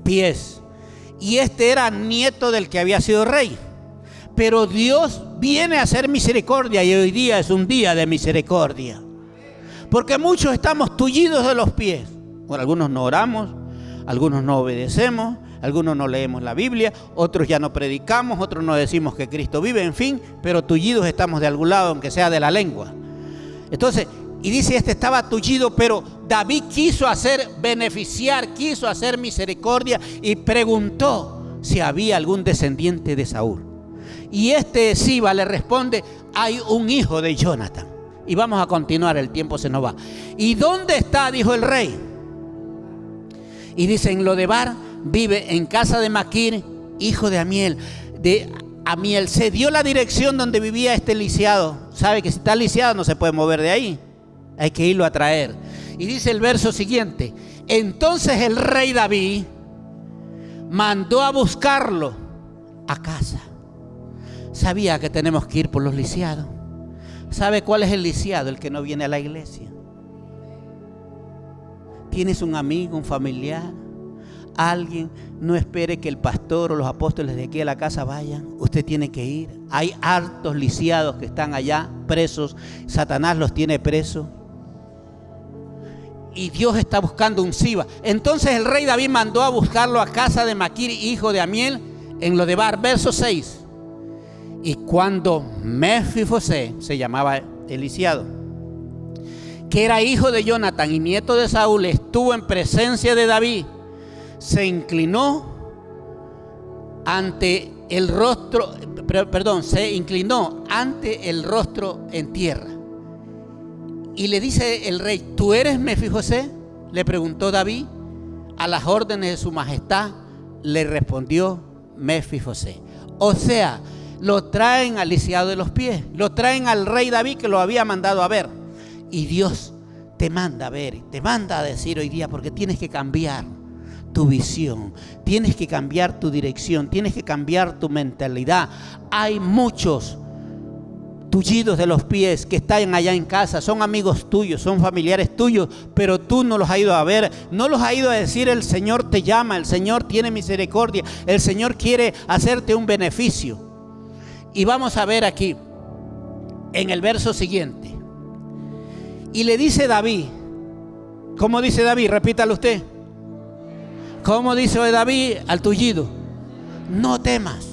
Speaker 1: pies. y este era nieto del que había sido rey. Pero Dios viene a hacer misericordia y hoy día es un día de misericordia. Porque muchos estamos tullidos de los pies. Bueno, algunos no oramos, algunos no obedecemos, algunos no leemos la Biblia, otros ya no predicamos, otros no decimos que Cristo vive, en fin, pero tullidos estamos de algún lado, aunque sea de la lengua. Entonces, y dice, este estaba tullido, pero David quiso hacer misericordia y preguntó si había algún descendiente de Saúl. Y Siba le responde, hay un hijo de Jonathan. Y vamos a continuar, el tiempo se nos va. ¿Y dónde está?, dijo el rey. Y dice, en Lodebar vive en casa de Maquir, hijo de Amiel. Se dio la dirección donde vivía este lisiado. Sabe que si está lisiado no se puede mover de ahí. Hay que irlo a traer. Y dice el verso siguiente, entonces el rey David mandó a buscarlo a casa. Sabía que tenemos que ir por los lisiados. ¿Sabe cuál es el lisiado? El que no viene a la iglesia. Tienes un amigo, un familiar, alguien, no espere que el pastor o los apóstoles de aquí a la casa vayan. Usted tiene que ir. Hay hartos lisiados que están allá presos. Satanás los tiene presos. Y Dios está buscando un Siba. Entonces el rey David mandó a buscarlo a casa de Maquir, hijo de Amiel, en Lodebar. Verso 6. Y cuando Mefibosé, se llamaba el lisiado, que era hijo de Jonathan y nieto de Saúl, estuvo en presencia de David, se inclinó ante el rostro en tierra. Y le dice el rey, ¿tú eres Mefibosé?, le preguntó David. A las órdenes de su majestad le respondió Mefibosé. O sea, lo traen al lisiado de los pies, lo traen al rey David, que lo había mandado a ver. Y Dios te manda a ver, te manda a decir hoy día, porque tienes que cambiar tu visión, tienes que cambiar tu dirección, tienes que cambiar tu mentalidad. Hay muchos tullidos de los pies que están allá en casa, son amigos tuyos, son familiares tuyos, pero tú no los has ido a ver, no los has ido a decir, el Señor te llama, el Señor tiene misericordia, el Señor quiere hacerte un beneficio. Y vamos a ver aquí, en el verso siguiente. Y le dice David, ¿cómo dice David? Repítalo usted. ¿Cómo dice David al tullido? No temas.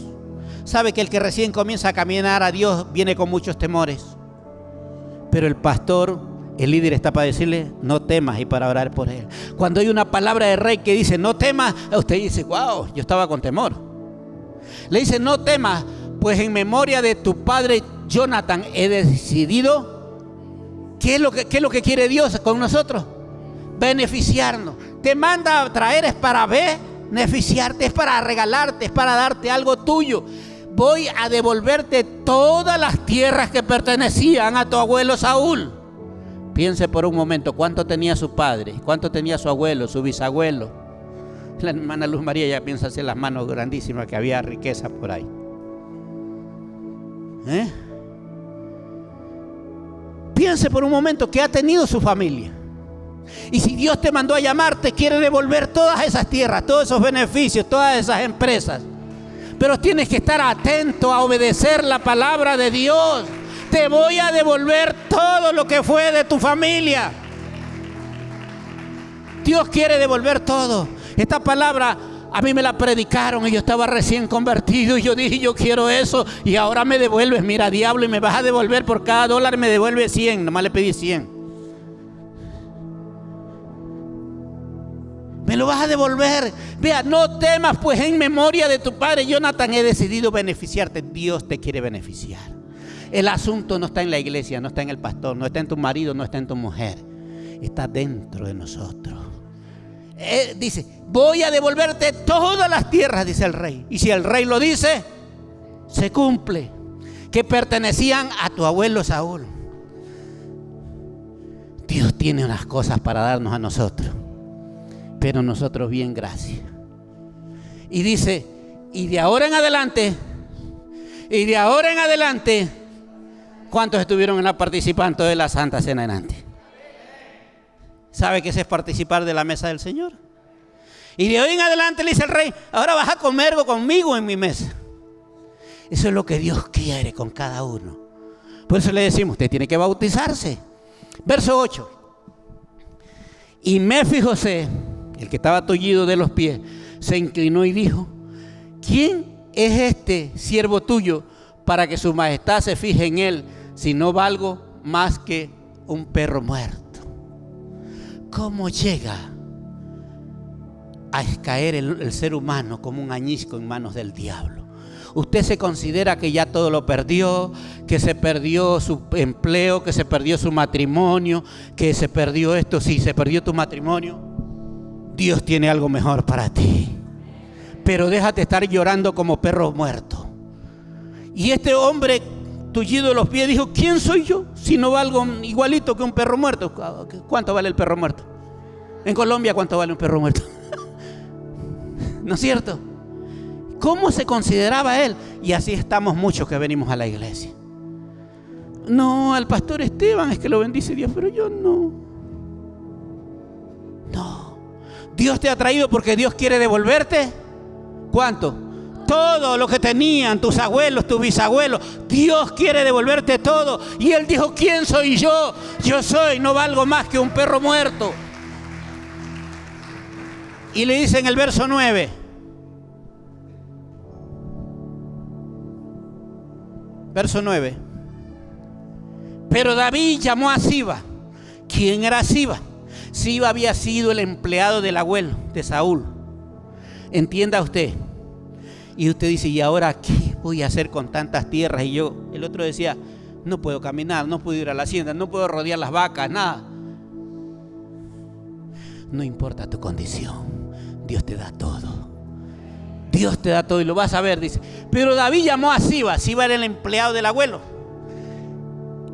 Speaker 1: Sabe que el que recién comienza a caminar a Dios viene con muchos temores. Pero el pastor, el líder, está para decirle, no temas, y para orar por él. Cuando hay una palabra de rey que dice, no temas, usted dice, wow, yo estaba con temor. Le dice, no temas, pues en memoria de tu padre Jonathan he decidido. ¿Qué es lo que quiere Dios con nosotros? Beneficiarnos. Te manda a traer, es para beneficiarte, es para regalarte, es para darte algo tuyo. Voy a devolverte todas las tierras que pertenecían a tu abuelo Saúl. Piense por un momento, ¿cuánto tenía su padre? ¿Cuánto tenía su abuelo, su bisabuelo? La hermana Luz María ya piensa hacer las manos grandísimas, que había riqueza por ahí. Piense por un momento que ha tenido su familia. Y si Dios te mandó a llamarte, quiere devolver todas esas tierras, todos esos beneficios, todas esas empresas. Pero tienes que estar atento a obedecer la palabra de Dios. Te voy a devolver todo lo que fue de tu familia. Dios quiere devolver todo. Esta palabra a mí me la predicaron y yo estaba recién convertido y yo dije, yo quiero eso, y ahora me devuelves, mira, diablo, y me vas a devolver por cada dólar, me devuelve 100, nomás le pedí 100. Me lo vas a devolver. Vea, no temas, pues en memoria de tu padre Jonathan he decidido beneficiarte. Dios te quiere beneficiar. El asunto no está en la iglesia, no está en el pastor, no está en tu marido, no está en tu mujer, está dentro de nosotros. Dice, voy a devolverte todas las tierras, dice el rey. Y si el rey lo dice, se cumple. Que pertenecían a tu abuelo Saúl. Dios tiene unas cosas para darnos a nosotros, pero nosotros bien, gracias. Y dice, y de ahora en adelante, ¿cuántos estuvieron participando de la Santa Cena en antes? ¿Sabe qué es participar de la mesa del Señor? Y de hoy en adelante le dice el rey, ahora vas a comer conmigo en mi mesa. Eso es lo que Dios quiere con cada uno. Por eso le decimos, usted tiene que bautizarse. Verso 8. Y Mefijosé, el que estaba tullido de los pies, se inclinó y dijo, ¿quién es este siervo tuyo para que su majestad se fije en él, si no valgo más que un perro muerto? ¿Cómo llega a caer el ser humano como un añisco en manos del diablo? Usted se considera que ya todo lo perdió, que se perdió su empleo, que se perdió su matrimonio, que se perdió esto. Sí, se perdió tu matrimonio. Dios tiene algo mejor para ti. Pero déjate estar llorando como perro muerto. Y este hombre tullido de los pies dijo, ¿quién soy yo si no valgo igualito que un perro muerto? ¿Cuánto vale el perro muerto? En Colombia, ¿cuánto vale un perro muerto? ¿No es cierto? ¿Cómo se consideraba él? Y así estamos muchos que venimos a la iglesia. No, al pastor Esteban es que lo bendice Dios, pero yo no. No. Dios te ha traído porque Dios quiere devolverte. ¿Cuánto? Todo lo que tenían tus abuelos, tus bisabuelos. Dios quiere devolverte todo. Y él dijo, ¿quién soy yo? Yo soy, no valgo más que un perro muerto. Y le dice en el verso 9. Verso 9. Pero David llamó a Siba. ¿Quién era Siba? Siba había sido el empleado del abuelo de Saúl. Entienda usted. Y usted dice, ¿y ahora qué voy a hacer con tantas tierras? Y yo, el otro decía, no puedo caminar, no puedo ir a la hacienda, no puedo rodear las vacas, nada. No importa tu condición, Dios te da todo. Dios te da todo y lo vas a ver, dice. Pero David llamó a Siba. Siba era el empleado del abuelo,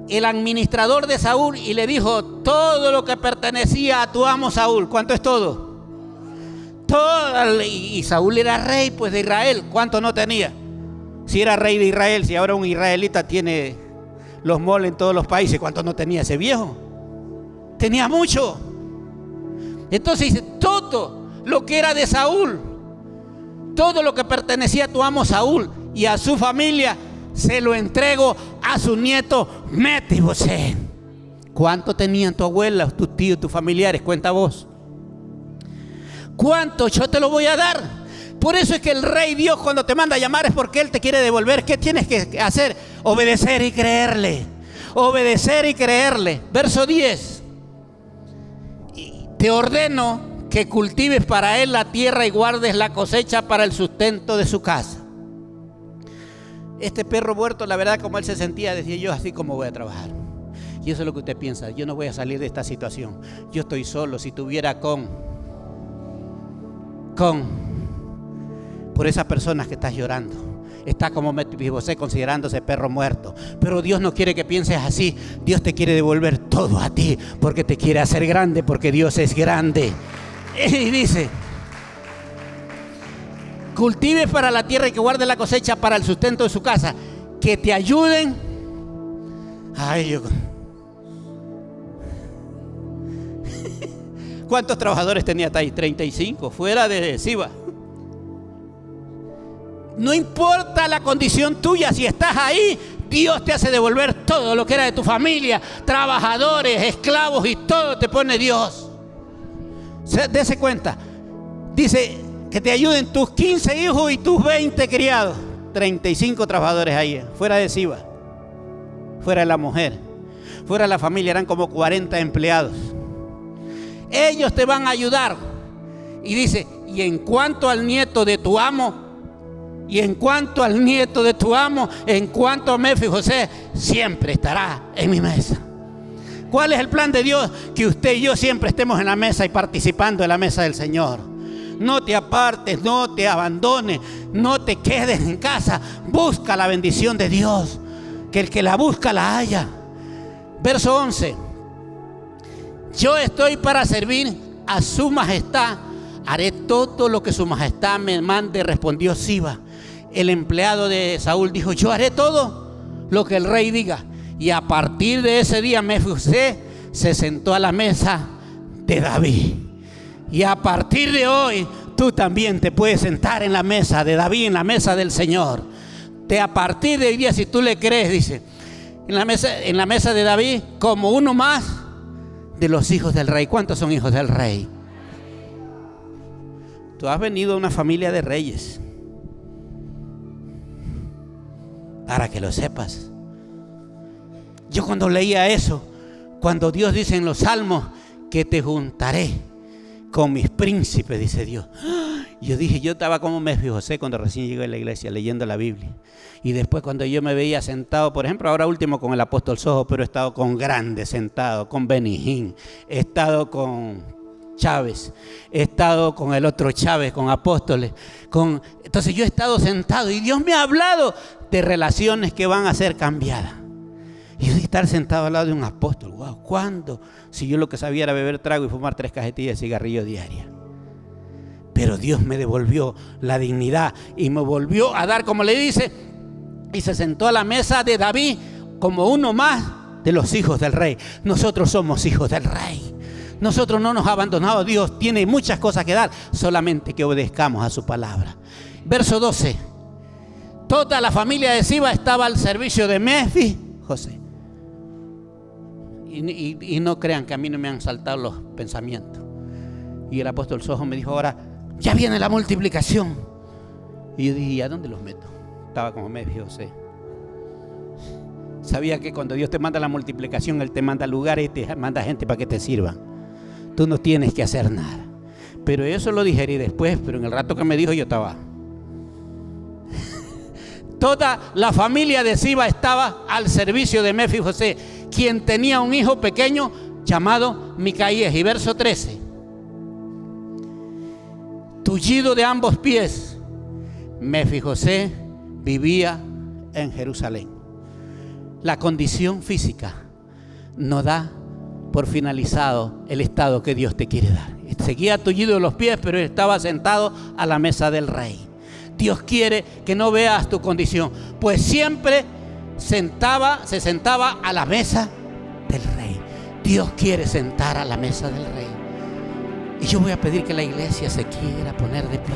Speaker 1: el administrador de Saúl, y le dijo todo lo que pertenecía a tu amo Saúl. ¿Cuánto es todo? Todo. Y Saúl era rey pues de Israel. ¿Cuánto no tenía? Si era rey de Israel, si ahora un israelita tiene los moles en todos los países, ¿cuánto no tenía ese viejo? Tenía mucho. Entonces dice, todo lo que era de Saúl, todo lo que pertenecía a tu amo Saúl y a su familia, se lo entrego a su nieto Mefibosé. ¿Cuánto tenían tu abuela, tus tíos, tus familiares? Cuenta vos. ¿Cuánto? Yo te lo voy a dar. Por eso es que el rey Dios, cuando te manda a llamar, es porque Él te quiere devolver. ¿Qué tienes que hacer? Obedecer y creerle. Obedecer y creerle. Verso 10. Te ordeno que cultives para él la tierra y guardes la cosecha para el sustento de su casa. Este perro muerto, la verdad, como él se sentía, decía, yo así como voy a trabajar. Y eso es lo que usted piensa, yo no voy a salir de esta situación. Yo estoy solo. Si tuviera por esas personas que estás llorando, está como Mefibosé considerándose perro muerto. Pero Dios no quiere que pienses así. Dios te quiere devolver todo a ti, porque te quiere hacer grande, porque Dios es grande. Y dice, cultives para la tierra y que guarde la cosecha para el sustento de su casa, que te ayuden. ¿Cuántos trabajadores tenía ahí? 35, fuera de Siba. No importa la condición tuya, si estás ahí, Dios te hace devolver todo lo que era de tu familia, trabajadores, esclavos, y todo te pone Dios. Dese cuenta. Dice que te ayuden tus 15 hijos y tus 20 criados. 35 trabajadores ahí, fuera de Siba, fuera de la mujer, fuera de la familia, eran como 40 empleados. Ellos te van a ayudar. Y dice, y en cuanto al nieto de tu amo, en cuanto a Mefibosé, siempre estará en mi mesa. ¿Cuál es el plan de Dios? Que usted y yo siempre estemos en la mesa y participando en la mesa del Señor. No te apartes, no te abandones, no te quedes en casa. Busca la bendición de Dios, que el que la busca la haya. Verso 11. Yo estoy para servir a su majestad. Haré todo lo que su majestad me mande, respondió Siba. El empleado de Saúl dijo, yo haré todo lo que el rey diga. Y a partir de ese día Mefibosé se sentó a la mesa de David. Y a partir de hoy tú también te puedes sentar en la mesa de David, en la mesa del Señor. A partir de hoy día, si tú le crees, dice, en la mesa de David, como uno más de los hijos del rey. ¿Cuántos son hijos del rey? Tú has venido a una familia de reyes, para que lo sepas. Yo cuando leía eso, cuando Dios dice en los salmos que te juntaré con mis príncipes, dice Dios, yo dije, yo estaba como Mefibosé cuando recién llegué a la iglesia leyendo la Biblia. Y después cuando yo me veía sentado, por ejemplo, ahora último con el apóstol Sojo, pero he estado con grandes sentado, con Benijín, he estado con Chávez, he estado con el otro Chávez, con Apóstoles, entonces yo he estado sentado y Dios me ha hablado de relaciones que van a ser cambiadas. Y yo estar sentado al lado de un apóstol, wow, ¿cuándo? Si yo lo que sabía era beber trago y fumar 3 cajetillas de cigarrillo diarias. Pero Dios me devolvió la dignidad y me volvió a dar, como le dice, y se sentó a la mesa de David como uno más de los hijos del rey. Nosotros somos hijos del rey. Nosotros no nos ha abandonado. Dios tiene muchas cosas que dar, solamente que obedezcamos a su palabra. Verso 12. Toda la familia de Siba estaba al servicio de Mefibosé. Y no crean que a mí no me han saltado los pensamientos. Y el apóstol Sojo me dijo, ahora ya viene la multiplicación. Y yo dije, ¿a dónde los meto? Estaba como Mefibosé. Sabía que cuando Dios te manda la multiplicación, Él te manda lugares y te manda gente para que te sirvan. Tú no tienes que hacer nada. Pero eso lo digerí después, pero en el rato que me dijo yo estaba. Toda la familia de Siba estaba al servicio de Mefibosé, quien tenía un hijo pequeño llamado Micaías. Y verso 13. Tullido de ambos pies, Mefibosé vivía en Jerusalén. La condición física no da por finalizado el estado que Dios te quiere dar. Seguía tullido de los pies, pero estaba sentado a la mesa del rey. Dios quiere que no veas tu condición, pues siempre se sentaba a la mesa del rey. Dios quiere sentar a la mesa del rey. Y yo voy a pedir que la iglesia se quiera poner de pie.